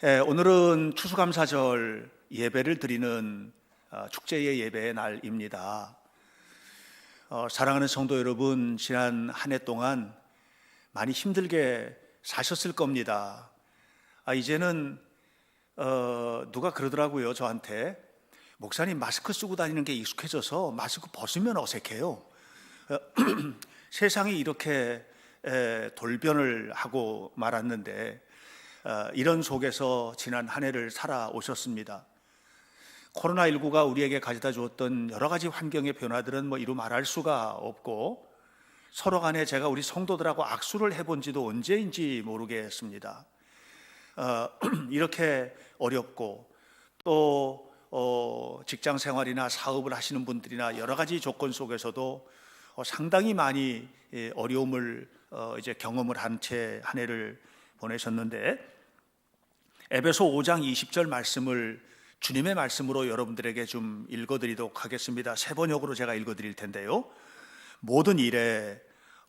오늘은 추수감사절 예배를 드리는 축제의 예배의 날입니다. 사랑하는 성도 여러분, 지난 한 해 동안 많이 힘들게 사셨을 겁니다. 이제는 누가 그러더라고요, 저한테. 목사님, 마스크 쓰고 다니는 게 익숙해져서 마스크 벗으면 어색해요. 세상이 이렇게 돌변을 하고 말았는데 이런 속에서 지난 한 해를 살아오셨습니다. 코로나19가 우리에게 가져다 주었던 여러 가지 환경의 변화들은 이루 말할 수가 없고, 서로 간에 제가 우리 성도들하고 악수를 해본 지도 언제인지 모르겠습니다. 이렇게 어렵고 또 직장 생활이나 사업을 하시는 분들이나 여러 가지 조건 속에서도 상당히 많이 어려움을 이제 경험을 한 채 한 해를 보내셨는데, 에베소 5장 20절 말씀을 주님의 말씀으로 여러분들에게 좀 읽어드리도록 하겠습니다. 세 번역으로 제가 읽어드릴 텐데요. 모든 일에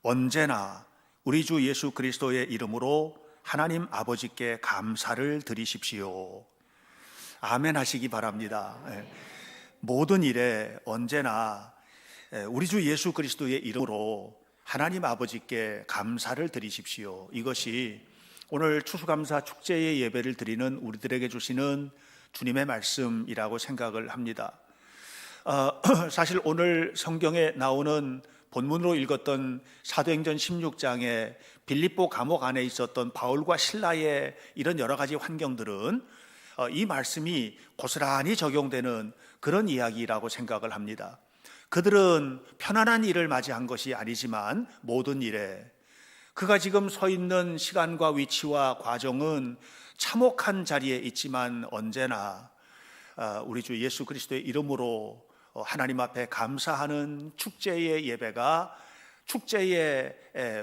언제나 우리 주 예수 그리스도의 이름으로 하나님 아버지께 감사를 드리십시오. 아멘 하시기 바랍니다. 모든 일에 언제나 우리 주 예수 그리스도의 이름으로 하나님 아버지께 감사를 드리십시오. 이것이 오늘 추수감사 축제의 예배를 드리는 우리들에게 주시는 주님의 말씀이라고 생각을 합니다. 사실 오늘 성경에 나오는 본문으로 읽었던 사도행전 16장에 빌립보 감옥 안에 있었던 바울과 실라의 이런 여러 가지 환경들은 이 말씀이 고스란히 적용되는 그런 이야기라고 생각을 합니다. 그들은 편안한 일을 맞이한 것이 아니지만 모든 일에, 그가 지금 서 있는 시간과 위치와 과정은 참혹한 자리에 있지만 언제나 우리 주 예수 그리스도의 이름으로 하나님 앞에 감사하는 축제의 예배가, 축제의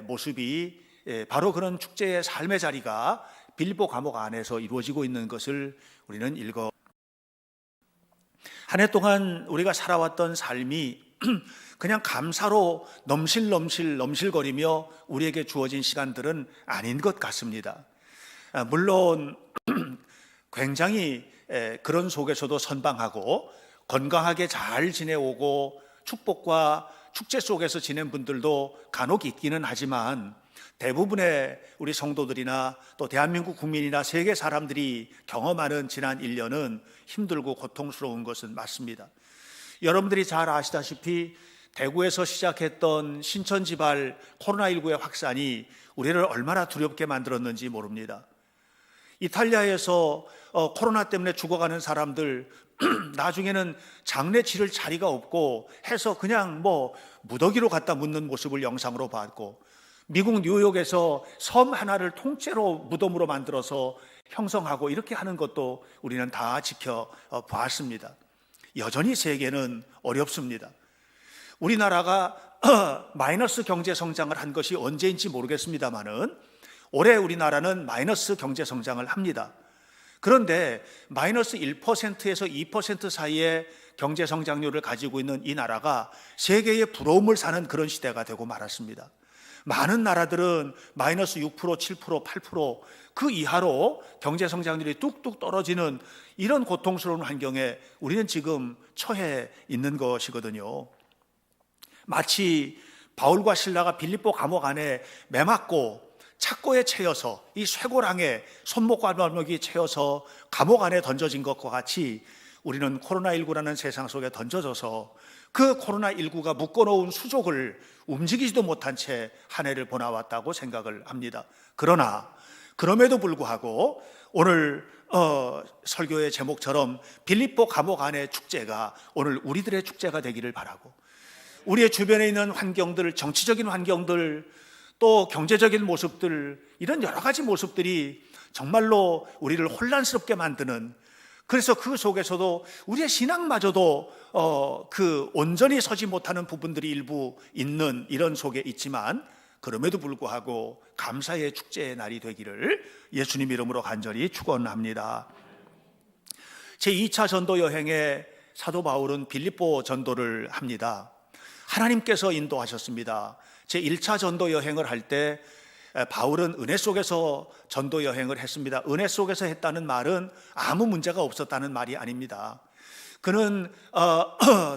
모습이 바로 그런 축제의 삶의 자리가 빌립보 감옥 안에서 이루어지고 있는 것을 우리는 읽어. 한 해 동안 우리가 살아왔던 삶이 그냥 감사로 넘실거리며 우리에게 주어진 시간들은 아닌 것 같습니다. 물론 굉장히 그런 속에서도 선방하고 건강하게 잘 지내오고 축복과 축제 속에서 지낸 분들도 간혹 있기는 하지만, 대부분의 우리 성도들이나 또 대한민국 국민이나 세계 사람들이 경험하는 지난 1년은 힘들고 고통스러운 것은 맞습니다. 여러분들이 잘 아시다시피 대구에서 시작했던 신천지발 코로나19의 확산이 우리를 얼마나 두렵게 만들었는지 모릅니다. 이탈리아에서 코로나 때문에 죽어가는 사람들 나중에는 장례 치를 자리가 없고 해서 그냥 무더기로 갖다 묻는 모습을 영상으로 봤고, 미국 뉴욕에서 섬 하나를 통째로 무덤으로 만들어서 형성하고 이렇게 하는 것도 우리는 다 지켜봤습니다. 여전히 세계는 어렵습니다. 우리나라가 마이너스 경제 성장을 한 것이 언제인지 모르겠습니다만은 올해 우리나라는 마이너스 경제 성장을 합니다. 그런데 마이너스 1%에서 2% 사이의 경제 성장률을 가지고 있는 이 나라가 세계의 부러움을 사는 그런 시대가 되고 말았습니다. 많은 나라들은 마이너스 6%, 7%, 8%그 이하로 경제 성장률이 뚝뚝 떨어지는 이런 고통스러운 환경에 우리는 지금 처해 있는 것이거든요. 마치 바울과 실라가 빌립보 감옥 안에 매맞고 착고에 채여서, 이 쇠고랑에 손목과 발목이 채여서 감옥 안에 던져진 것과 같이 우리는 코로나19라는 세상 속에 던져져서 그 코로나19가 묶어놓은 수족을 움직이지도 못한 채 한 해를 보내왔다고 생각을 합니다. 그러나 그럼에도 불구하고 오늘 설교의 제목처럼 빌립보 감옥 안의 축제가 오늘 우리들의 축제가 되기를 바라고, 우리의 주변에 있는 환경들, 정치적인 환경들, 또 경제적인 모습들, 이런 여러 가지 모습들이 정말로 우리를 혼란스럽게 만드는, 그래서 그 속에서도 우리의 신앙마저도 온전히 서지 못하는 부분들이 일부 있는 이런 속에 있지만, 그럼에도 불구하고 감사의 축제의 날이 되기를 예수님 이름으로 간절히 축원합니다. 제2차 전도 여행에 사도 바울은 빌립보 전도를 합니다. 하나님께서 인도하셨습니다. 제1차 전도 여행을 할 때 바울은 은혜 속에서 전도 여행을 했습니다. 은혜 속에서 했다는 말은 아무 문제가 없었다는 말이 아닙니다. 그는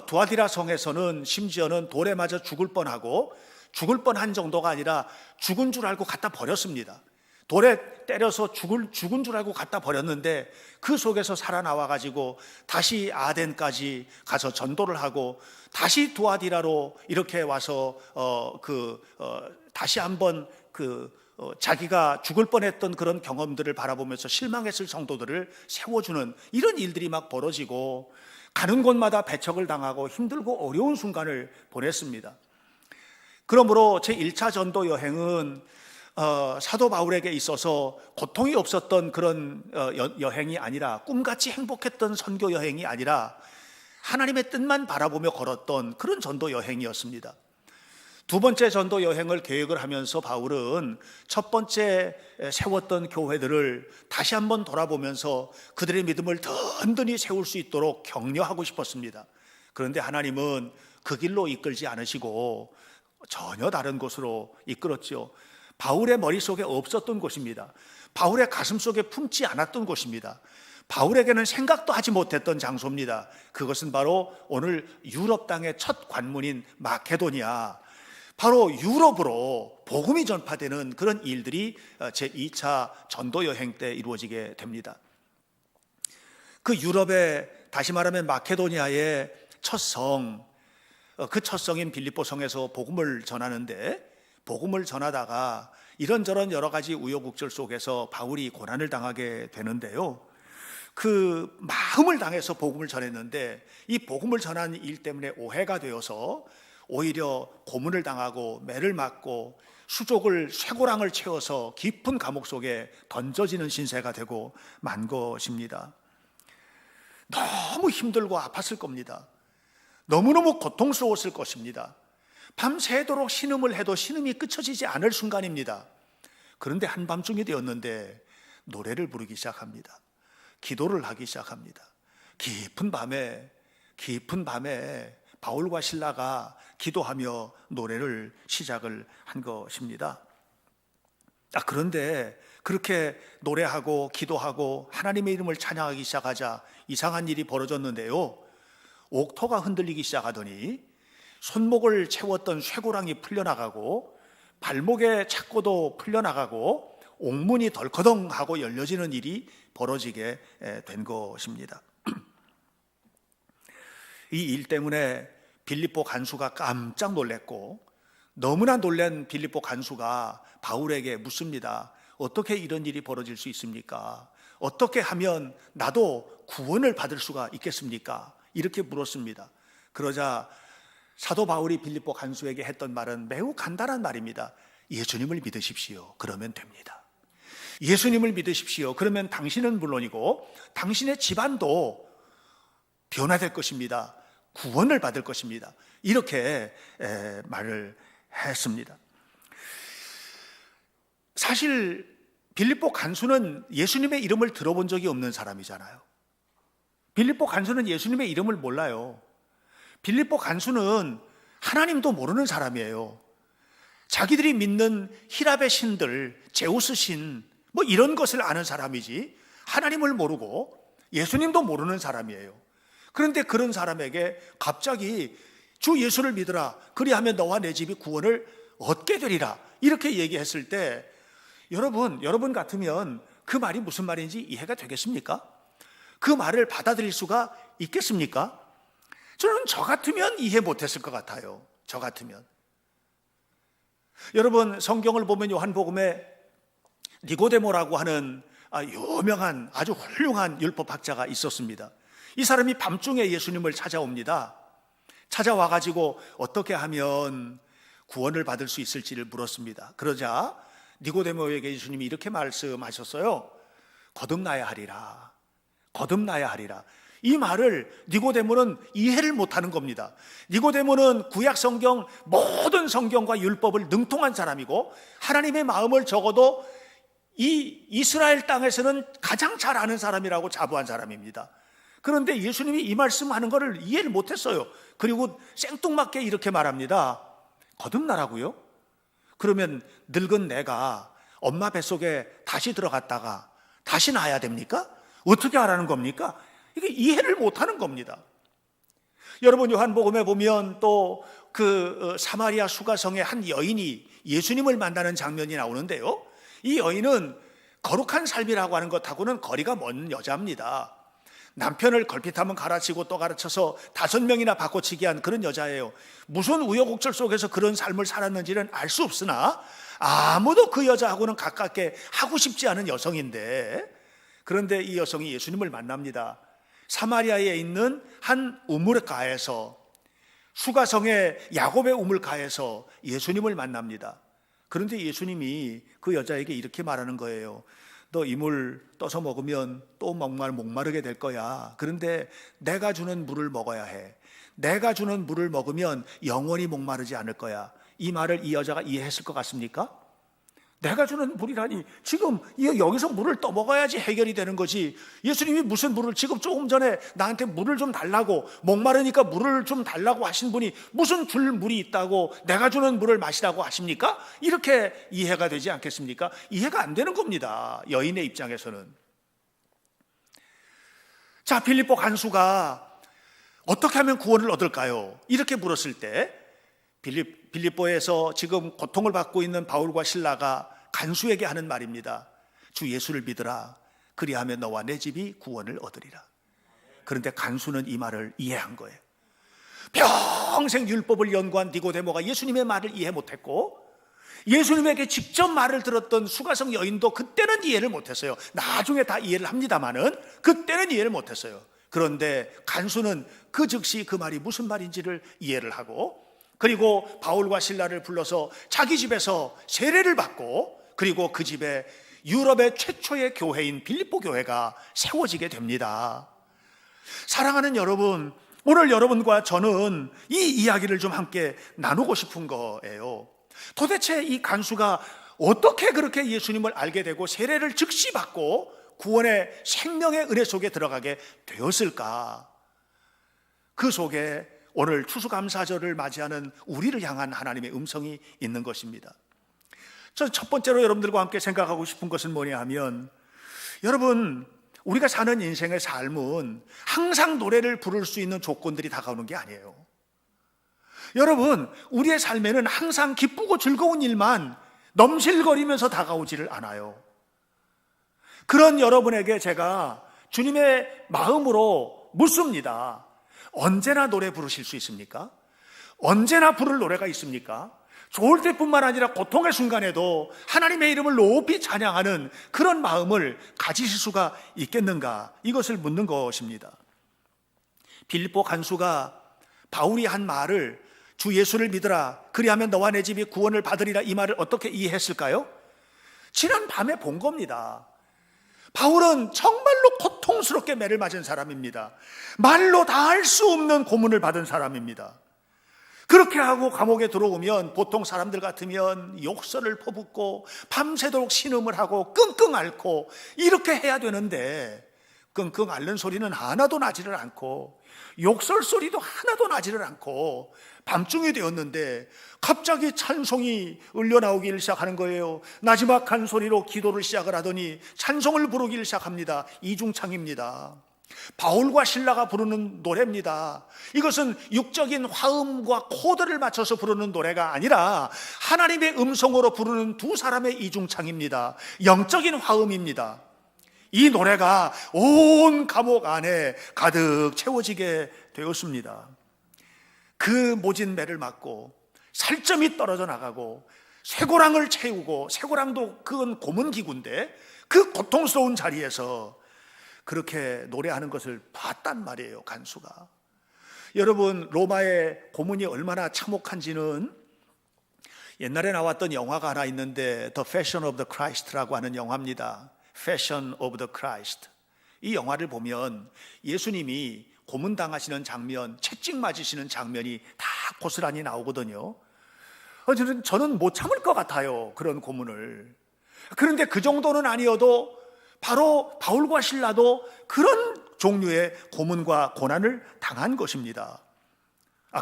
두아디라 성에서는 심지어는 돌에 맞아 죽을 뻔하고 죽을 뻔한 정도가 아니라 죽은 줄 알고 갖다 버렸습니다. 돌에 때려서 죽은 줄 알고 갖다 버렸는데 그 속에서 살아나와 가지고 다시 아덴까지 가서 전도를 하고 다시 두아디라로 이렇게 와서 다시 한번 자기가 죽을 뻔했던 그런 경험들을 바라보면서 실망했을 성도들을 세워주는 이런 일들이 막 벌어지고 가는 곳마다 배척을 당하고 힘들고 어려운 순간을 보냈습니다. 그러므로 제1차 전도 여행은 사도 바울에게 있어서 고통이 없었던 그런 여행이 아니라 꿈같이 행복했던 선교 여행이 아니라 하나님의 뜻만 바라보며 걸었던 그런 전도 여행이었습니다. 두 번째 전도 여행을 계획을 하면서 바울은 첫 번째 세웠던 교회들을 다시 한번 돌아보면서 그들의 믿음을 든든히 세울 수 있도록 격려하고 싶었습니다. 그런데 하나님은 그 길로 이끌지 않으시고 전혀 다른 곳으로 이끌었죠. 바울의 머릿속에 없었던 곳입니다. 바울의 가슴속에 품지 않았던 곳입니다. 바울에게는 생각도 하지 못했던 장소입니다. 그것은 바로 오늘 유럽 땅의 첫 관문인 마케도니아, 바로 유럽으로 복음이 전파되는 그런 일들이 제2차 전도 여행 때 이루어지게 됩니다. 그 유럽의, 다시 말하면 마케도니아의 첫 성, 그 첫 성인 빌립보 성에서 복음을 전하는데, 복음을 전하다가 이런저런 여러 가지 우여곡절 속에서 바울이 고난을 당하게 되는데요, 그 마음을 당해서 복음을 전했는데 이 복음을 전한 일 때문에 오해가 되어서 오히려 고문을 당하고 매를 맞고 수족을 쇠고랑을 채워서 깊은 감옥 속에 던져지는 신세가 되고 만 것입니다. 너무 힘들고 아팠을 겁니다. 너무너무 고통스러웠을 것입니다. 밤새도록 신음을 해도 신음이 끝쳐지지 않을 순간입니다. 그런데 한밤중이 되었는데 노래를 부르기 시작합니다. 기도를 하기 시작합니다. 깊은 밤에 바울과 실라가 기도하며 노래를 시작을 한 것입니다. 그런데 그렇게 노래하고 기도하고 하나님의 이름을 찬양하기 시작하자 이상한 일이 벌어졌는데요, 옥토가 흔들리기 시작하더니 손목을 채웠던 쇠고랑이 풀려나가고 발목에 착고도 풀려나가고 옥문이 덜커덩하고 열려지는 일이 벌어지게 된 것입니다. 이 일 때문에 빌립보 간수가 깜짝 놀랐고, 너무나 놀란 빌립보 간수가 바울에게 묻습니다. 어떻게 이런 일이 벌어질 수 있습니까? 어떻게 하면 나도 구원을 받을 수가 있겠습니까? 이렇게 물었습니다. 그러자 사도 바울이 빌립보 간수에게 했던 말은 매우 간단한 말입니다. 예수님을 믿으십시오. 그러면 됩니다. 예수님을 믿으십시오. 그러면 당신은 물론이고 당신의 집안도 변화될 것입니다. 구원을 받을 것입니다. 이렇게 말을 했습니다. 사실 빌립보 간수는 예수님의 이름을 들어본 적이 없는 사람이잖아요. 빌립보 간수는 예수님의 이름을 몰라요. 빌립보 간수는 하나님도 모르는 사람이에요. 자기들이 믿는 히랍의 신들, 제우스 신, 뭐 이런 것을 아는 사람이지 하나님을 모르고 예수님도 모르는 사람이에요. 그런데 그런 사람에게 갑자기 주 예수를 믿으라, 그리하면 너와 내 집이 구원을 얻게 되리라, 이렇게 얘기했을 때 여러분 같으면 그 말이 무슨 말인지 이해가 되겠습니까? 그 말을 받아들일 수가 있겠습니까? 저는 저 같으면 이해 못했을 것 같아요. 저 같으면. 여러분, 성경을 보면 요한복음에 니고데모라고 하는 유명한 아주 훌륭한 율법학자가 있었습니다. 이 사람이 밤중에 예수님을 찾아옵니다. 찾아와 가지고 어떻게 하면 구원을 받을 수 있을지를 물었습니다. 그러자 니고데모에게 예수님이 이렇게 말씀하셨어요. 거듭나야 하리라. 거듭나야 하리라. 이 말을 니고데모는 이해를 못하는 겁니다. 니고데모는 구약 성경 모든 성경과 율법을 능통한 사람이고 하나님의 마음을 적어도 이 이스라엘 땅에서는 가장 잘 아는 사람이라고 자부한 사람입니다. 그런데 예수님이 이 말씀하는 것을 이해를 못했어요. 그리고 생뚱맞게 이렇게 말합니다. 거듭나라고요? 그러면 늙은 내가 엄마 뱃속에 다시 들어갔다가 다시 나야 됩니까? 어떻게 하라는 겁니까? 이게 이해를 못하는 겁니다. 여러분, 요한복음에 보면 또 그 사마리아 수가성의 한 여인이 예수님을 만나는 장면이 나오는데요, 이 여인은 거룩한 삶이라고 하는 것하고는 거리가 먼 여자입니다. 남편을 걸핏하면 갈아치고 또 갈아쳐서 5명이나 바꿔치기 한 그런 여자예요. 무슨 우여곡절 속에서 그런 삶을 살았는지는 알 수 없으나 아무도 그 여자하고는 가깝게 하고 싶지 않은 여성인데, 그런데 이 여성이 예수님을 만납니다. 사마리아에 있는 한 우물가에서, 수가성의 야곱의 우물가에서 예수님을 만납니다. 그런데 예수님이 그 여자에게 이렇게 말하는 거예요. 너 이 물 떠서 먹으면 또 목마르게 될 거야. 그런데 내가 주는 물을 먹어야 해. 내가 주는 물을 먹으면 영원히 목마르지 않을 거야. 이 말을 이 여자가 이해했을 것 같습니까? 내가 주는 물이라니, 지금 여기서 물을 떠먹어야지 해결이 되는 거지. 예수님이 무슨 물을, 지금 조금 전에 나한테 물을 좀 달라고, 목마르니까 물을 좀 달라고 하신 분이 무슨 줄 물이 있다고 내가 주는 물을 마시라고 하십니까? 이렇게 이해가 되지 않겠습니까? 이해가 안 되는 겁니다, 여인의 입장에서는. 자, 빌립보 간수가 어떻게 하면 구원을 얻을까요? 이렇게 물었을 때 빌립보에서 지금 고통을 받고 있는 바울과 실라가 간수에게 하는 말입니다. 주 예수를 믿으라. 그리하면 너와 내 집이 구원을 얻으리라. 그런데 간수는 이 말을 이해한 거예요. 평생 율법을 연구한 니고데모가 예수님의 말을 이해 못했고, 예수님에게 직접 말을 들었던 수가성 여인도 그때는 이해를 못했어요. 나중에 다 이해를 합니다마는 그때는 이해를 못했어요. 그런데 간수는 그 즉시 그 말이 무슨 말인지를 이해를 하고, 그리고 바울과 실라를 불러서 자기 집에서 세례를 받고, 그리고 그 집에 유럽의 최초의 교회인 빌립보 교회가 세워지게 됩니다. 사랑하는 여러분, 오늘 여러분과 저는 이 이야기를 좀 함께 나누고 싶은 거예요. 도대체 이 간수가 어떻게 그렇게 예수님을 알게 되고 세례를 즉시 받고 구원의 생명의 은혜 속에 들어가게 되었을까? 그 속에 오늘 추수감사절을 맞이하는 우리를 향한 하나님의 음성이 있는 것입니다. 저는 첫 번째로 여러분들과 함께 생각하고 싶은 것은 뭐냐 하면, 여러분, 우리가 사는 인생의 삶은 항상 노래를 부를 수 있는 조건들이 다가오는 게 아니에요. 여러분, 우리의 삶에는 항상 기쁘고 즐거운 일만 넘실거리면서 다가오지를 않아요. 그런 여러분에게 제가 주님의 마음으로 묻습니다. 언제나 노래 부르실 수 있습니까? 언제나 부를 노래가 있습니까? 좋을 때뿐만 아니라 고통의 순간에도 하나님의 이름을 높이 찬양하는 그런 마음을 가지실 수가 있겠는가? 이것을 묻는 것입니다. 빌립보 간수가 바울이 한 말을, 주 예수를 믿으라, 그리하면 너와 내 집이 구원을 받으리라, 이 말을 어떻게 이해했을까요? 지난 밤에 본 겁니다. 바울은 정말로 고통스럽게 매를 맞은 사람입니다. 말로 다 할 수 없는 고문을 받은 사람입니다. 그렇게 하고 감옥에 들어오면 보통 사람들 같으면 욕설을 퍼붓고 밤새도록 신음을 하고 끙끙 앓고 이렇게 해야 되는데, 끙끙 앓는 소리는 하나도 나지를 않고 욕설 소리도 하나도 나지를 않고 밤중이 되었는데 갑자기 찬송이 울려나오기 시작하는 거예요. 나지막한 소리로 기도를 시작을 하더니 찬송을 부르기 시작합니다. 이중창입니다. 바울과 실라가 부르는 노래입니다. 이것은 육적인 화음과 코드를 맞춰서 부르는 노래가 아니라 하나님의 음성으로 부르는 두 사람의 이중창입니다. 영적인 화음입니다. 이 노래가 온 감옥 안에 가득 채워지게 되었습니다. 그 모진 매를 맞고 살점이 떨어져 나가고 쇠고랑을 채우고, 쇠고랑도 그건 고문기구인데 그 고통스러운 자리에서 그렇게 노래하는 것을 봤단 말이에요, 간수가. 여러분, 로마의 고문이 얼마나 참혹한지는 옛날에 나왔던 영화가 하나 있는데 The Passion of the Christ라고 하는 영화입니다. Passion of the Christ. 이 영화를 보면 예수님이 고문당하시는 장면, 채찍 맞으시는 장면이 다 고스란히 나오거든요. 저는 못 참을 것 같아요, 그런 고문을. 그런데 그 정도는 아니어도 바로 바울과 실라도 그런 종류의 고문과 고난을 당한 것입니다.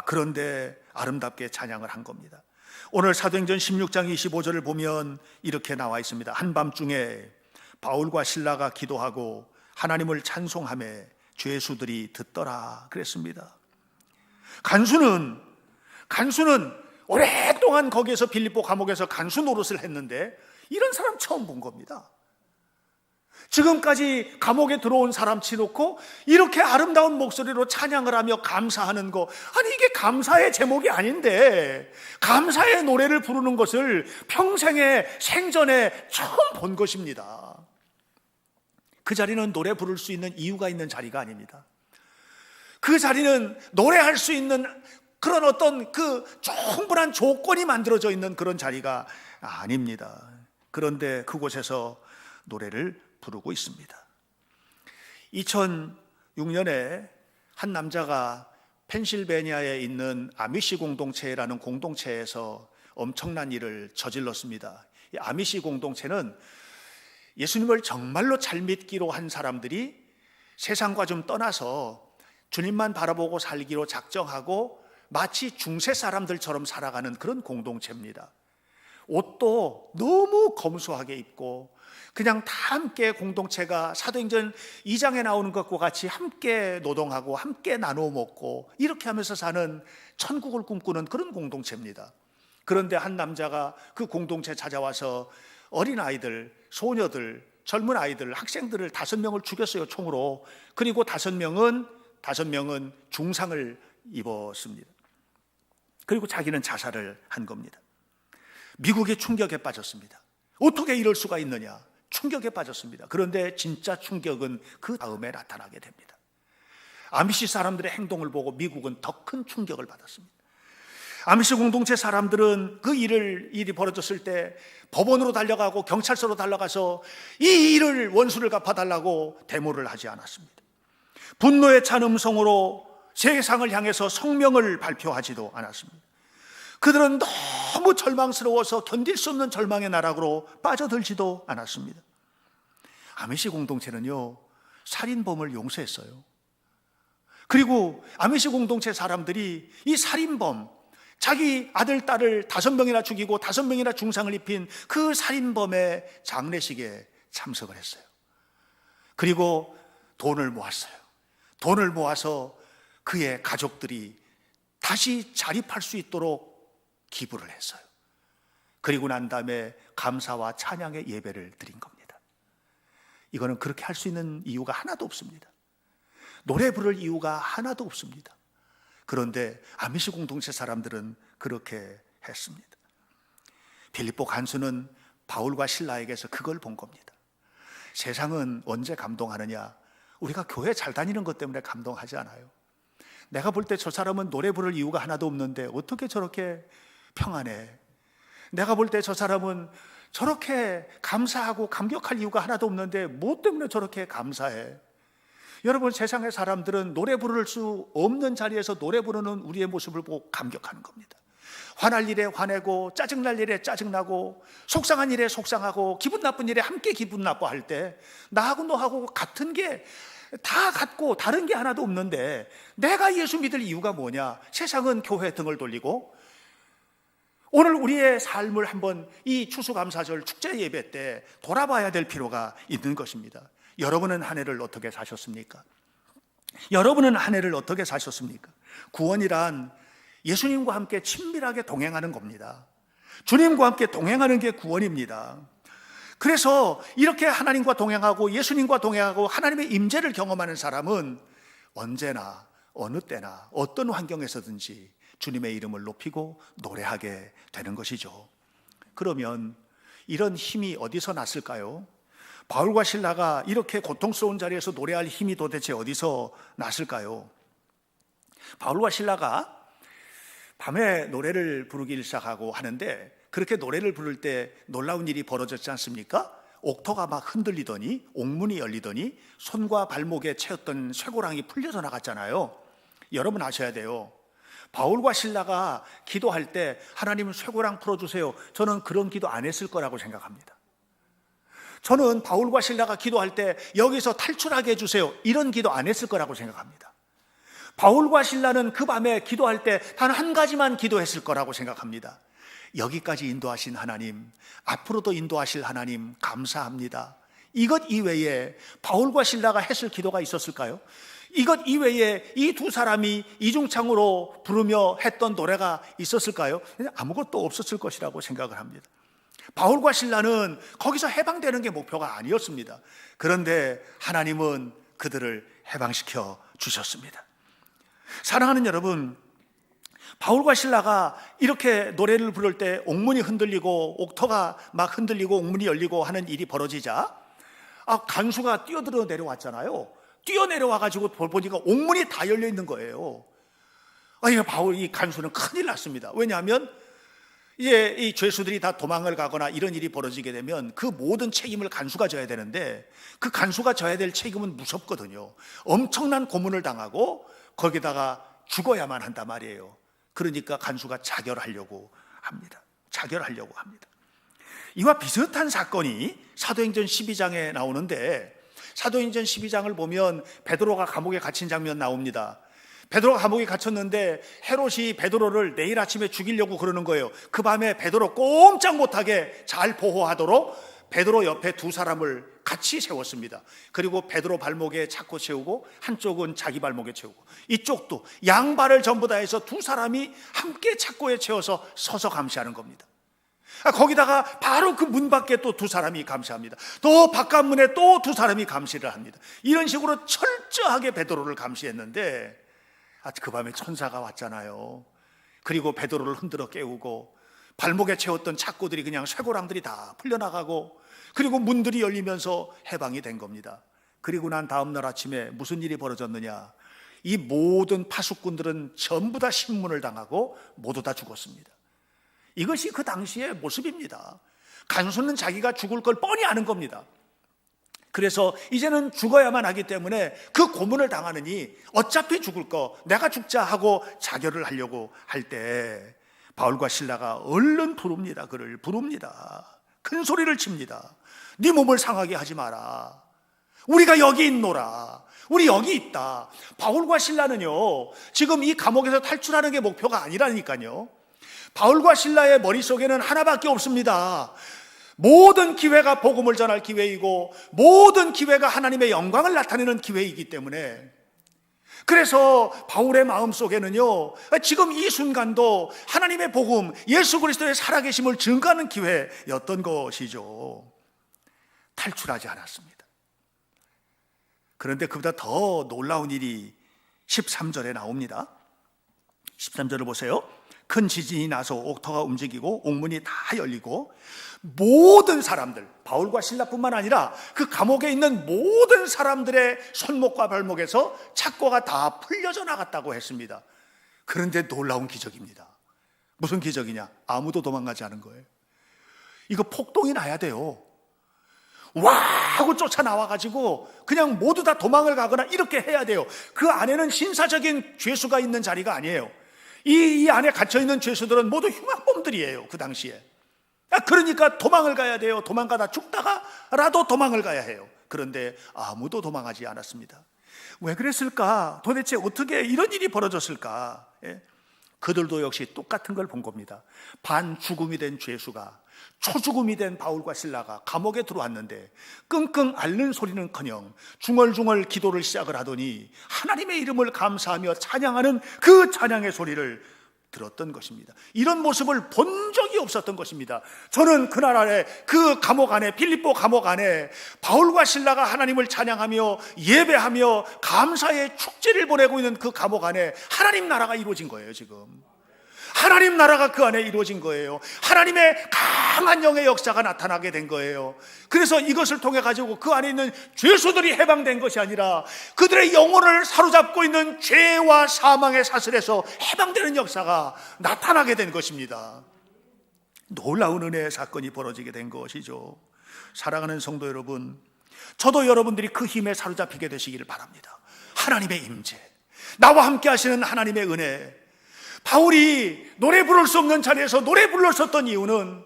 그런데 아름답게 찬양을 한 겁니다. 오늘 사도행전 16장 25절을 보면 이렇게 나와 있습니다. 한밤중에 바울과 실라가 기도하고 하나님을 찬송하며 죄수들이 듣더라 그랬습니다. 간수는 오랫동안 거기에서 빌립보 감옥에서 간수 노릇을 했는데 이런 사람 처음 본 겁니다. 지금까지 감옥에 들어온 사람 치놓고 이렇게 아름다운 목소리로 찬양을 하며 감사하는 거, 아니 이게 감사의 제목이 아닌데 감사의 노래를 부르는 것을 평생의 생전에 처음 본 것입니다. 그 자리는 노래 부를 수 있는 이유가 있는 자리가 아닙니다. 그 자리는 노래할 수 있는 그런 어떤 그 충분한 조건이 만들어져 있는 그런 자리가 아닙니다. 그런데 그곳에서 노래를 부르고 있습니다. 2006년에 한 남자가 펜실베니아에 있는 아미시 공동체라는 공동체에서 엄청난 일을 저질렀습니다. 이 아미시 공동체는 예수님을 정말로 잘 믿기로 한 사람들이 세상과 좀 떠나서 주님만 바라보고 살기로 작정하고 마치 중세 사람들처럼 살아가는 그런 공동체입니다. 옷도 너무 검소하게 입고 그냥 다 함께 공동체가 사도행전 2장에 나오는 것과 같이 함께 노동하고 함께 나누어 먹고 이렇게 하면서 사는 천국을 꿈꾸는 그런 공동체입니다. 그런데 한 남자가 그 공동체에 찾아와서 어린아이들, 소녀들, 젊은 아이들, 학생들을 5명을 죽였어요, 총으로. 그리고 5명은 중상을 입었습니다. 그리고 자기는 자살을 한 겁니다. 미국의 충격에 빠졌습니다. 어떻게 이럴 수가 있느냐? 충격에 빠졌습니다. 그런데 진짜 충격은 그 다음에 나타나게 됩니다. 아미시 사람들의 행동을 보고 미국은 더 큰 충격을 받았습니다. 아미시 공동체 사람들은 그 일이 벌어졌을 때 법원으로 달려가고 경찰서로 달려가서 이 일을 원수를 갚아달라고 데모를 하지 않았습니다. 분노에 찬 음성으로 세상을 향해서 성명을 발표하지도 않았습니다. 그들은 너무 절망스러워서 견딜 수 없는 절망의 나락으로 빠져들지도 않았습니다. 아미시 공동체는요, 살인범을 용서했어요. 그리고 아미시 공동체 사람들이 이 살인범, 자기 아들, 딸을 5명이나 죽이고 5명이나 중상을 입힌 그 살인범의 장례식에 참석을 했어요. 그리고 돈을 모았어요. 돈을 모아서 그의 가족들이 다시 자립할 수 있도록 기부를 했어요. 그리고 난 다음에 감사와 찬양의 예배를 드린 겁니다. 이거는 그렇게 할 수 있는 이유가 하나도 없습니다. 노래 부를 이유가 하나도 없습니다. 그런데 아미시 공동체 사람들은 그렇게 했습니다. 빌립보 간수는 바울과 실라에게서 그걸 본 겁니다. 세상은 언제 감동하느냐? 우리가 교회 잘 다니는 것 때문에 감동하지 않아요. 내가 볼 때 저 사람은 노래 부를 이유가 하나도 없는데 어떻게 저렇게 평안해? 내가 볼 때 저 사람은 저렇게 감사하고 감격할 이유가 하나도 없는데 뭐 때문에 저렇게 감사해? 여러분, 세상의 사람들은 노래 부를 수 없는 자리에서 노래 부르는 우리의 모습을 보고 감격하는 겁니다. 화날 일에 화내고 짜증날 일에 짜증나고 속상한 일에 속상하고 기분 나쁜 일에 함께 기분 나빠할 때 나하고 너하고 같은 게 다 같고 다른 게 하나도 없는데 내가 예수 믿을 이유가 뭐냐? 세상은 교회 등을 돌리고 오늘 우리의 삶을 한번 이 추수감사절 축제 예배 때 돌아봐야 될 필요가 있는 것입니다. 여러분은 한 해를 어떻게 사셨습니까? 여러분은 한 해를 어떻게 사셨습니까? 구원이란 예수님과 함께 친밀하게 동행하는 겁니다. 주님과 함께 동행하는 게 구원입니다. 그래서 이렇게 하나님과 동행하고 예수님과 동행하고 하나님의 임재를 경험하는 사람은 언제나 어느 때나 어떤 환경에서든지 주님의 이름을 높이고 노래하게 되는 것이죠. 그러면 이런 힘이 어디서 났을까요? 바울과 실라가 이렇게 고통스러운 자리에서 노래할 힘이 도대체 어디서 났을까요? 바울과 실라가 밤에 노래를 부르기 시작하고 하는데 그렇게 노래를 부를 때 놀라운 일이 벌어졌지 않습니까? 옥토가 막 흔들리더니 옥문이 열리더니 손과 발목에 채였던 쇠고랑이 풀려서 나갔잖아요. 여러분 아셔야 돼요. 바울과 실라가 기도할 때 하나님 쇠고랑 풀어주세요, 저는 그런 기도 안 했을 거라고 생각합니다. 저는 바울과 실라가 기도할 때 여기서 탈출하게 해주세요, 이런 기도 안 했을 거라고 생각합니다. 바울과 실라는 그 밤에 기도할 때 단 한 가지만 기도했을 거라고 생각합니다. 여기까지 인도하신 하나님, 앞으로도 인도하실 하나님 감사합니다. 이것 이외에 바울과 실라가 했을 기도가 있었을까요? 이것 이외에 이 두 사람이 이중창으로 부르며 했던 노래가 있었을까요? 아무것도 없었을 것이라고 생각을 합니다. 바울과 실라는 거기서 해방되는 게 목표가 아니었습니다. 그런데 하나님은 그들을 해방시켜 주셨습니다. 사랑하는 여러분, 바울과 실라가 이렇게 노래를 부를 때 옥문이 흔들리고 옥터가 막 흔들리고 옥문이 열리고 하는 일이 벌어지자 간수가 뛰어들어 내려왔잖아요. 뛰어내려와가지고 보니까 옥문이 다 열려 있는 거예요. 이 간수는 큰일 났습니다. 왜냐하면 이제 이 죄수들이 다 도망을 가거나 이런 일이 벌어지게 되면 그 모든 책임을 간수가 져야 되는데, 그 간수가 져야 될 책임은 무섭거든요. 엄청난 고문을 당하고 거기다가 죽어야만 한단 말이에요. 그러니까 간수가 자결하려고 합니다. 이와 비슷한 사건이 사도행전 12장에 나오는데, 사도행전 12장을 보면 베드로가 감옥에 갇힌 장면 나옵니다. 베드로가 감옥에 갇혔는데 헤롯이 베드로를 내일 아침에 죽이려고 그러는 거예요. 그 밤에 베드로 꼼짝 못하게 잘 보호하도록 베드로 옆에 두 사람을 같이 세웠습니다. 그리고 베드로 발목에 차고 채우고 한쪽은 자기 발목에 채우고, 이쪽도 양발을 전부 다 해서 두 사람이 함께 착고에 채워서 서서 감시하는 겁니다. 거기다가 바로 그 문 밖에 또 두 사람이 감시합니다. 또 바깥문에 또 두 사람이 감시를 합니다. 이런 식으로 철저하게 베드로를 감시했는데, 그 밤에 천사가 왔잖아요. 그리고 베드로를 흔들어 깨우고 발목에 채웠던 착고들이 그냥 쇠고랑들이 다 풀려나가고, 그리고 문들이 열리면서 해방이 된 겁니다. 그리고 난 다음 날 아침에 무슨 일이 벌어졌느냐, 이 모든 파수꾼들은 전부 다 신문을 당하고 모두 다 죽었습니다. 이것이 그 당시의 모습입니다. 간수는 자기가 죽을 걸 뻔히 아는 겁니다. 그래서 이제는 죽어야만 하기 때문에 그 고문을 당하느니 어차피 죽을 거 내가 죽자 하고 자결을 하려고 할 때 바울과 실라가 얼른 부릅니다. 그를 부릅니다. 큰 소리를 칩니다. 네 몸을 상하게 하지 마라. 우리가 여기 있노라. 우리 여기 있다. 바울과 실라는요, 지금 이 감옥에서 탈출하는 게 목표가 아니라니까요. 바울과 실라의 머릿속에는 하나밖에 없습니다. 모든 기회가 복음을 전할 기회이고 모든 기회가 하나님의 영광을 나타내는 기회이기 때문에, 그래서 바울의 마음속에는요, 지금 이 순간도 하나님의 복음, 예수 그리스도의 살아계심을 증거하는 기회였던 것이죠. 탈출하지 않았습니다. 그런데 그보다 더 놀라운 일이 13절에 나옵니다. 13절을 보세요. 큰 지진이 나서 옥터가 움직이고 옥문이 다 열리고 모든 사람들, 바울과 실라뿐만 아니라 그 감옥에 있는 모든 사람들의 손목과 발목에서 착고가 다 풀려져 나갔다고 했습니다. 그런데 놀라운 기적입니다. 무슨 기적이냐? 아무도 도망가지 않은 거예요. 이거 폭동이 나야 돼요. 와 하고 쫓아나와가지고 그냥 모두 다 도망을 가거나 이렇게 해야 돼요. 그 안에는 신사적인 죄수가 있는 자리가 아니에요. 이 안에 갇혀있는 죄수들은 모두 흉악범들이에요. 그 당시에. 그러니까 도망을 가야 돼요. 도망가다 죽다가라도 도망을 가야 해요. 그런데 아무도 도망하지 않았습니다. 왜 그랬을까? 도대체 어떻게 이런 일이 벌어졌을까? 그들도 역시 똑같은 걸 본 겁니다. 반죽음이 된 죄수가, 초죽음이 된 바울과 실라가 감옥에 들어왔는데 끙끙 앓는 소리는커녕 중얼중얼 기도를 시작을 하더니 하나님의 이름을 감사하며 찬양하는 그 찬양의 소리를 들었던 것입니다. 이런 모습을 본 적이 없었던 것입니다. 저는 그날 안에 그 감옥 안에, 빌립보 감옥 안에 바울과 실라가 하나님을 찬양하며 예배하며 감사의 축제를 보내고 있는 그 감옥 안에 하나님 나라가 이루어진 거예요. 지금 하나님 나라가 그 안에 이루어진 거예요. 하나님의 강한 영의 역사가 나타나게 된 거예요. 그래서 이것을 통해 가지고 그 안에 있는 죄수들이 해방된 것이 아니라 그들의 영혼을 사로잡고 있는 죄와 사망의 사슬에서 해방되는 역사가 나타나게 된 것입니다. 놀라운 은혜의 사건이 벌어지게 된 것이죠. 사랑하는 성도 여러분, 저도 여러분들이 그 힘에 사로잡히게 되시기를 바랍니다. 하나님의 임재, 나와 함께 하시는 하나님의 은혜. 바울이 노래 부를 수 없는 자리에서 노래 불렀었던 이유는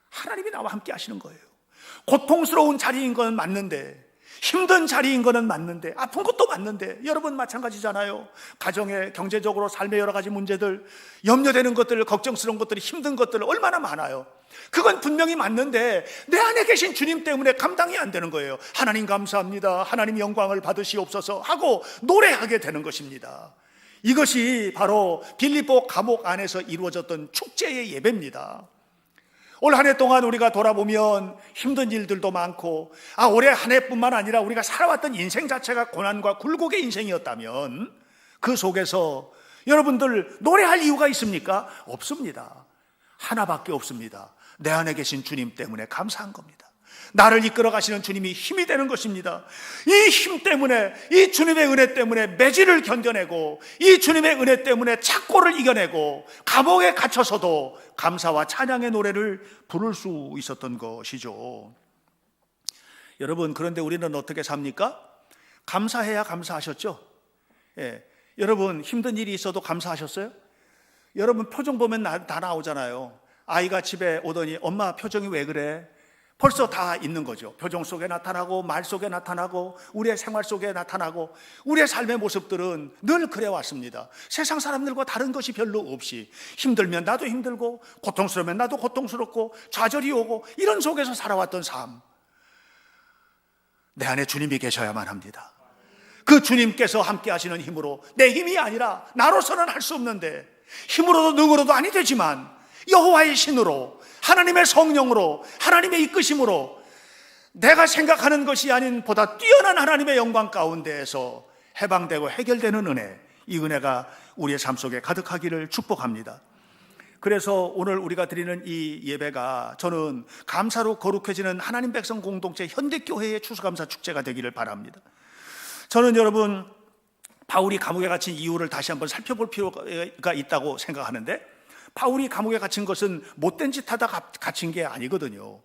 하나님이 나와 함께 하시는 거예요. 고통스러운 자리인 건 맞는데 힘든 자리인 거는 맞는데, 아픈 것도 맞는데, 여러분 마찬가지잖아요. 가정에, 경제적으로, 삶의 여러 가지 문제들, 염려되는 것들, 걱정스러운 것들이, 힘든 것들 얼마나 많아요. 그건 분명히 맞는데 내 안에 계신 주님 때문에 감당이 안 되는 거예요. 하나님 감사합니다, 하나님 영광을 받으시옵소서 하고 노래하게 되는 것입니다. 이것이 바로 빌립보 감옥 안에서 이루어졌던 축제의 예배입니다. 올 한 해 동안 우리가 돌아보면 힘든 일들도 많고, 올해 한 해뿐만 아니라 우리가 살아왔던 인생 자체가 고난과 굴곡의 인생이었다면 그 속에서 여러분들 노래할 이유가 있습니까? 없습니다. 하나밖에 없습니다. 내 안에 계신 주님 때문에 감사한 겁니다. 나를 이끌어 가시는 주님이 힘이 되는 것입니다. 이 힘 때문에, 이 주님의 은혜 때문에 매질을 견뎌내고, 이 주님의 은혜 때문에 착고를 이겨내고, 감옥에 갇혀서도 감사와 찬양의 노래를 부를 수 있었던 것이죠. 여러분, 그런데 우리는 어떻게 삽니까? 감사해야 감사하셨죠? 예. 여러분, 힘든 일이 있어도 감사하셨어요? 여러분, 표정 보면 다 나오잖아요. 아이가 집에 오더니 엄마 표정이 왜 그래? 벌써 다 있는 거죠. 표정 속에 나타나고, 말 속에 나타나고, 우리의 생활 속에 나타나고, 우리의 삶의 모습들은 늘 그래왔습니다. 세상 사람들과 다른 것이 별로 없이, 힘들면 나도 힘들고, 고통스러우면 나도 고통스럽고, 좌절이 오고, 이런 속에서 살아왔던 삶. 내 안에 주님이 계셔야만 합니다. 그 주님께서 함께 하시는 힘으로, 내 힘이 아니라 나로서는 할 수 없는데, 힘으로도 능으로도 아니 되지만 여호와의 신으로, 하나님의 성령으로, 하나님의 이끄심으로, 내가 생각하는 것이 아닌 보다 뛰어난 하나님의 영광 가운데에서 해방되고 해결되는 은혜, 이 은혜가 우리의 삶 속에 가득하기를 축복합니다. 그래서 오늘 우리가 드리는 이 예배가 저는 감사로 거룩해지는 하나님 백성 공동체 현대교회의 추수감사 축제가 되기를 바랍니다. 저는 여러분, 바울이 감옥에 갇힌 이유를 다시 한번 살펴볼 필요가 있다고 생각하는데, 바울이 감옥에 갇힌 것은 못된 짓 하다 갇힌 게 아니거든요.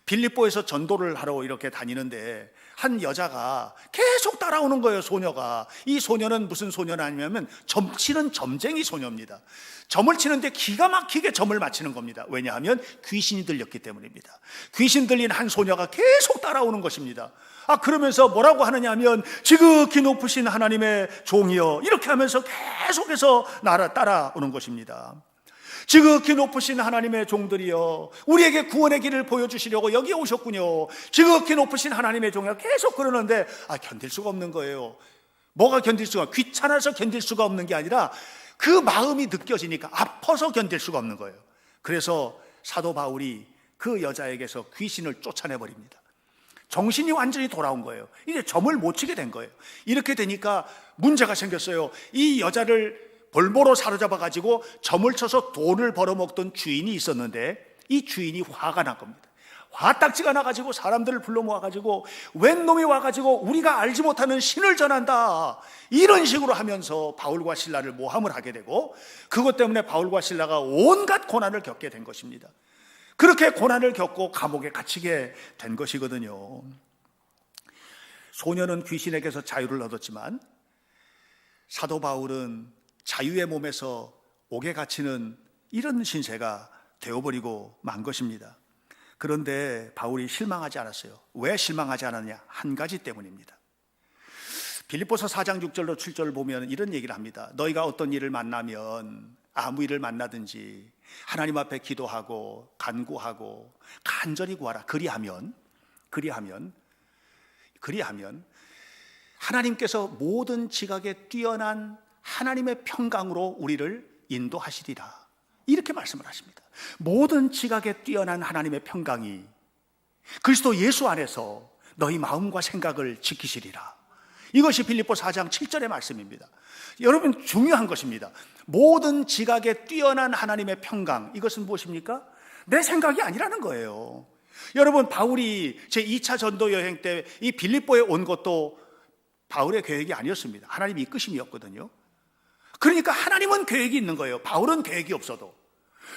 빌립보에서 전도를 하러 이렇게 다니는데 한 여자가 계속 따라오는 거예요, 소녀가. 이 소녀는 무슨 소녀냐면 점치는 점쟁이 소녀입니다. 점을 치는데 기가 막히게 점을 맞히는 겁니다. 왜냐하면 귀신이 들렸기 때문입니다. 귀신 들린 한 소녀가 계속 따라오는 것입니다. 그러면서 뭐라고 하느냐 하면, 지극히 높으신 하나님의 종이여, 이렇게 하면서 계속해서 따라오는 것입니다. 지극히 높으신 하나님의 종들이여, 우리에게 구원의 길을 보여주시려고 여기 오셨군요. 지극히 높으신 하나님의 종이여, 계속 그러는데 견딜 수가 없는 거예요. 뭐가 견딜 수가, 귀찮아서 견딜 수가 없는 게 아니라 그 마음이 느껴지니까 아파서 견딜 수가 없는 거예요. 그래서 사도 바울이 그 여자에게서 귀신을 쫓아내버립니다. 정신이 완전히 돌아온 거예요. 이제 점을 못 치게 된 거예요. 이렇게 되니까 문제가 생겼어요. 이 여자를 볼모로 사로잡아가지고 점을 쳐서 돈을 벌어먹던 주인이 있었는데, 이 주인이 화가 난 겁니다. 화딱지가 나가지고 사람들을 불러 모아가지고, 웬 놈이 와가지고 우리가 알지 못하는 신을 전한다, 이런 식으로 하면서 바울과 실라를 모함을 하게 되고, 그것 때문에 바울과 실라가 온갖 고난을 겪게 된 것입니다. 그렇게 고난을 겪고 감옥에 갇히게 된 것이거든요. 소녀는 귀신에게서 자유를 얻었지만 사도 바울은 자유의 몸에서 옥에 갇히는 이런 신세가 되어버리고 만 것입니다. 그런데 바울이 실망하지 않았어요. 왜 실망하지 않았냐? 한 가지 때문입니다. 빌립보서 4장 6절로 7절을 보면 이런 얘기를 합니다. 너희가 어떤 일을 만나면, 아무 일을 만나든지 하나님 앞에 기도하고 간구하고 간절히 구하라. 그리하면 하나님께서 모든 지각에 뛰어난 하나님의 평강으로 우리를 인도하시리라, 이렇게 말씀을 하십니다. 모든 지각에 뛰어난 하나님의 평강이 그리스도 예수 안에서 너희 마음과 생각을 지키시리라. 이것이 빌립보 4장 7절의 말씀입니다. 여러분, 중요한 것입니다. 모든 지각에 뛰어난 하나님의 평강, 이것은 무엇입니까? 내 생각이 아니라는 거예요. 여러분, 바울이 제2차 전도 여행 때 이 빌립보에 온 것도 바울의 계획이 아니었습니다. 하나님의 이끄심이었거든요. 그러니까 하나님은 계획이 있는 거예요. 바울은 계획이 없어도.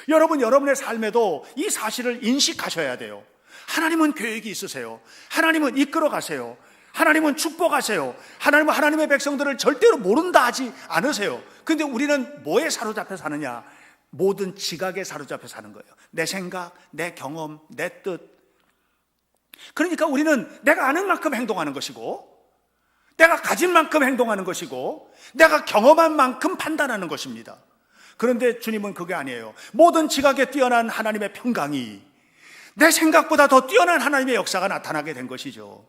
여러분, 여러분의 삶에도 이 사실을 인식하셔야 돼요. 하나님은 계획이 있으세요. 하나님은 이끌어 가세요. 하나님은 축복하세요. 하나님은 하나님의 백성들을 절대로 모른다 하지 않으세요. 근데 우리는 뭐에 사로잡혀 사느냐? 모든 지각에 사로잡혀 사는 거예요. 내 생각, 내 경험, 내 뜻. 그러니까 우리는 내가 아는 만큼 행동하는 것이고, 내가 가진 만큼 행동하는 것이고, 내가 경험한 만큼 판단하는 것입니다. 그런데 주님은 그게 아니에요. 모든 지각에 뛰어난 하나님의 평강이 내 생각보다 더 뛰어난 하나님의 역사가 나타나게 된 것이죠.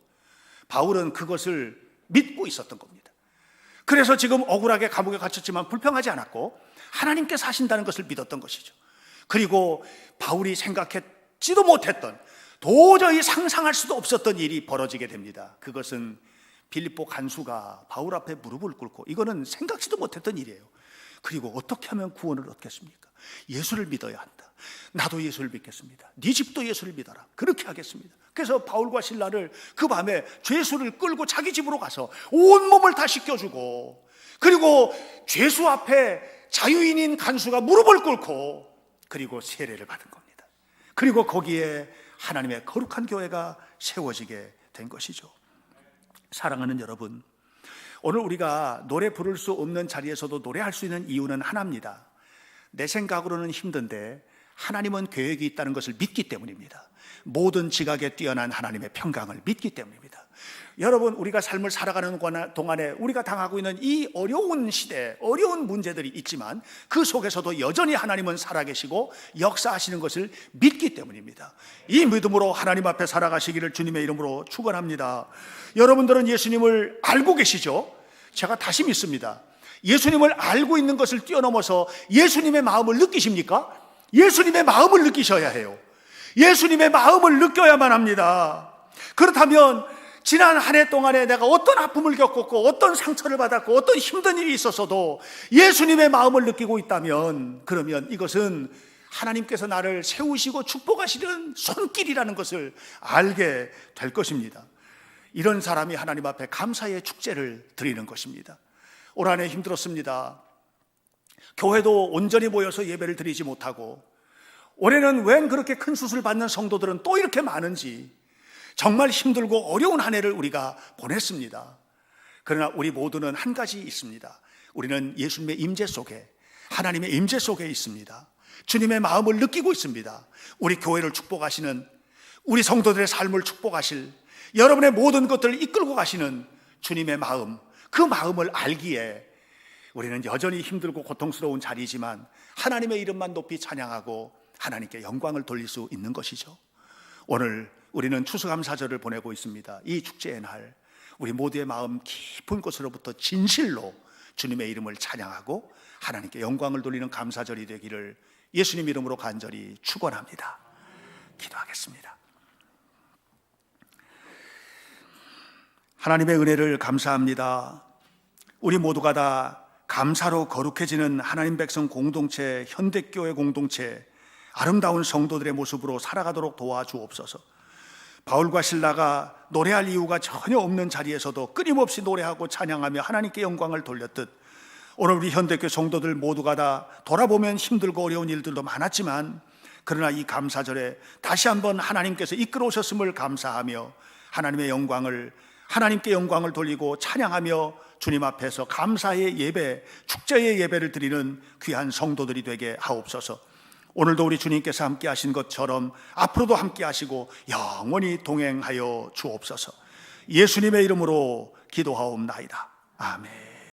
바울은 그것을 믿고 있었던 겁니다. 그래서 지금 억울하게 감옥에 갇혔지만 불평하지 않았고 하나님께서 하신다는 것을 믿었던 것이죠. 그리고 바울이 생각했지도 못했던, 도저히 상상할 수도 없었던 일이 벌어지게 됩니다. 그것은 빌립보 간수가 바울 앞에 무릎을 꿇고, 이거는 생각지도 못했던 일이에요. 그리고 어떻게 하면 구원을 얻겠습니까? 예수를 믿어야 한다. 나도 예수를 믿겠습니다. 네 집도 예수를 믿어라. 그렇게 하겠습니다. 그래서 바울과 실라를 그 밤에 죄수를 끌고 자기 집으로 가서 온몸을 다 씻겨주고, 그리고 죄수 앞에 자유인인 간수가 무릎을 꿇고, 그리고 세례를 받은 겁니다. 그리고 거기에 하나님의 거룩한 교회가 세워지게 된 것이죠. 사랑하는 여러분, 오늘 우리가 노래 부를 수 없는 자리에서도 노래할 수 있는 이유는 하나입니다. 내 생각으로는 힘든데 하나님은 계획이 있다는 것을 믿기 때문입니다. 모든 지각에 뛰어난 하나님의 평강을 믿기 때문입니다. 여러분, 우리가 삶을 살아가는 동안에 우리가 당하고 있는 이 어려운 시대, 어려운 문제들이 있지만 그 속에서도 여전히 하나님은 살아계시고 역사하시는 것을 믿기 때문입니다. 이 믿음으로 하나님 앞에 살아가시기를 주님의 이름으로 축원합니다. 여러분들은 예수님을 알고 계시죠? 제가 다시 믿습니다. 예수님을 알고 있는 것을 뛰어넘어서 예수님의 마음을 느끼십니까? 예수님의 마음을 느끼셔야 해요. 예수님의 마음을 느껴야만 합니다. 그렇다면 지난 한 해 동안에 내가 어떤 아픔을 겪었고 어떤 상처를 받았고 어떤 힘든 일이 있었어도 예수님의 마음을 느끼고 있다면, 그러면 이것은 하나님께서 나를 세우시고 축복하시는 손길이라는 것을 알게 될 것입니다. 이런 사람이 하나님 앞에 감사의 축제를 드리는 것입니다. 올 한 해 힘들었습니다. 교회도 온전히 모여서 예배를 드리지 못하고, 올해는 웬 그렇게 큰 수술 받는 성도들은 또 이렇게 많은지, 정말 힘들고 어려운 한 해를 우리가 보냈습니다. 그러나 우리 모두는 한 가지 있습니다. 우리는 예수님의 임재 속에, 하나님의 임재 속에 있습니다. 주님의 마음을 느끼고 있습니다. 우리 교회를 축복하시는, 우리 성도들의 삶을 축복하실, 여러분의 모든 것들을 이끌고 가시는 주님의 마음, 그 마음을 알기에 우리는 여전히 힘들고 고통스러운 자리지만 하나님의 이름만 높이 찬양하고 하나님께 영광을 돌릴 수 있는 것이죠. 오늘 우리는 추수감사절을 보내고 있습니다. 이 축제의 날, 우리 모두의 마음 깊은 곳으로부터 진실로 주님의 이름을 찬양하고 하나님께 영광을 돌리는 감사절이 되기를 예수님 이름으로 간절히 축원합니다. 기도하겠습니다. 하나님의 은혜를 감사합니다. 우리 모두가 다 감사로 거룩해지는 하나님 백성 공동체, 현대교회 공동체, 아름다운 성도들의 모습으로 살아가도록 도와주옵소서. 바울과 실라가 노래할 이유가 전혀 없는 자리에서도 끊임없이 노래하고 찬양하며 하나님께 영광을 돌렸듯, 오늘 우리 현대교회 성도들 모두가 다 돌아보면 힘들고 어려운 일들도 많았지만, 그러나 이 감사절에 다시 한번 하나님께서 이끌어 오셨음을 감사하며 하나님의 영광을, 하나님께 영광을 돌리고 찬양하며 주님 앞에서 감사의 예배, 축제의 예배를 드리는 귀한 성도들이 되게 하옵소서. 오늘도 우리 주님께서 함께 하신 것처럼 앞으로도 함께 하시고 영원히 동행하여 주옵소서. 예수님의 이름으로 기도하옵나이다. 아멘.